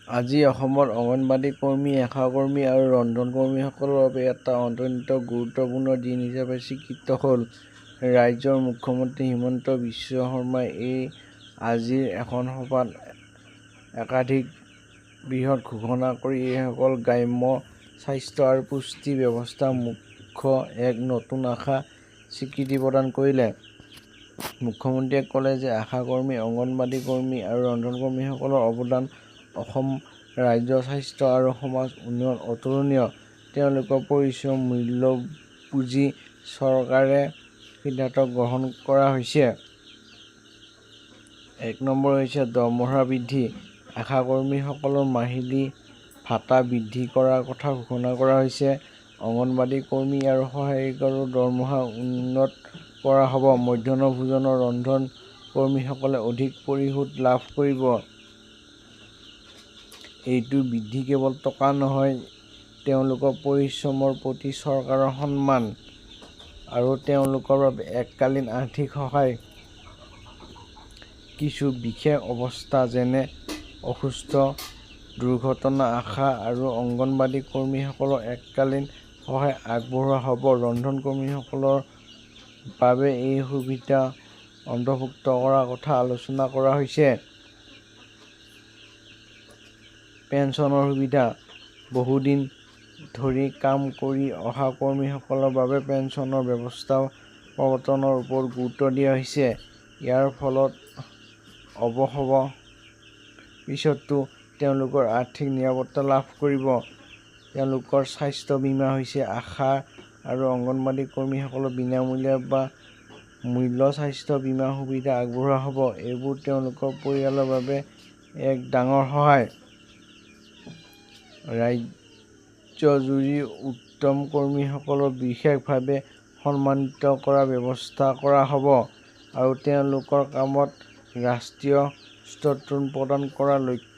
আজি অসমৰ অংগনবাড়ী কৰ্মী, আশা কৰ্মী আৰু ৰন্ধন কৰ্মীসকলৰ বাবে এটা অত্যন্ত গুৰুত্বপূৰ্ণ দিন হিচাপে স্বীকৃত হ'ল। ৰাজ্যৰ মুখ্যমন্ত্ৰী হিমন্ত বিশ্ব শৰ্মাই আজিৰ এখন সভাত একাধিক বৃহৎ ঘোষণা কৰি এইসকল গ্ৰাম্য স্বাস্থ্য আৰু পুষ্টি ব্যৱস্থাৰ মুখ্য এক নতুন আশাক স্বীকৃতি প্ৰদান কৰিলে। মুখ্যমন্ত্ৰীয়ে ক'লে যে আশা কৰ্মী, অংগনবাড়ী কৰ্মী আৰু ৰন্ধন কৰ্মীসকলৰ অৱদান অসম ৰাজ্যৰ স্বাস্থ্য আৰু সমাজ উন্নয়নত অতুলনীয়। তেওঁলোকৰ পৰিশ্ৰমৰ মূল্য বুজি চৰকাৰে সিদ্ধান্ত গ্ৰহণ কৰা হৈছে। ১ নম্বৰ হৈছে দৰমহা বৃদ্ধি। আশা কৰ্মীসকলৰ মাহিলী ভাতা বৃদ্ধি কৰাৰ কথা ঘোষণা কৰা হৈছে। অংগনবাড়ী কৰ্মী আৰু সহায়িকাৰো দৰমহা উন্নীত কৰা হ'ব। মধ্যাহ্ন ভোজনৰ ৰন্ধন কৰ্মীসকলে অধিক পৰিশোধ লাভ কৰিব। এইটো বৃদ্ধি কেৱল টকা নহয়, তেওঁলোকৰ পৰিশ্ৰমৰ প্ৰতি চৰকাৰৰ সন্মান আৰু তেওঁলোকৰ বাবে এককালীন আৰ্থিক সহায়। কিছু বিশেষ অৱস্থা যেনে অসুস্থ, দুৰ্ঘটনা আশা আৰু অংগনবাড়ী কৰ্মীসকলক এককালীন সহায় আগবঢ়োৱা হ'ব। ৰন্ধন কৰ্মীসকলৰ বাবে এই সুবিধা অন্তৰ্ভুক্ত কৰাৰ কথা আলোচনা কৰা হৈছে। পেঞ্চনৰ সুবিধা। বহুদিন ধৰি কাম কৰি অহা কৰ্মীসকলৰ বাবে পেঞ্চনৰ ব্যৱস্থা প্ৰৱৰ্তনৰ ওপৰত গুৰুত্ব দিয়া হৈছে। ইয়াৰ ফলত অৱসৰৰ পিছতো তেওঁলোকে আৰ্থিক নিৰাপত্তা লাভ কৰিব। তেওঁলোকৰ স্বাস্থ্য বীমা হৈছে আশা আৰু অংগনবাড়ী কৰ্মীসকলক বিনামূলীয়া বা মূল্য স্বাস্থ্য বীমা সুবিধা আগবঢ়োৱা হ'ব। এইবোৰ তেওঁলোকৰ পৰিয়ালৰ বাবে এক ডাঙৰ সহায়। ৰাজ্যজুৰি উত্তম কৰ্মীসকলক বিশেষভাৱে সন্মানিত কৰাৰ ব্যৱস্থা কৰা হ'ব আৰু তেওঁলোকৰ কামত ৰাষ্ট্ৰীয় স্তম্ভ প্ৰদান কৰাৰ লক্ষ্য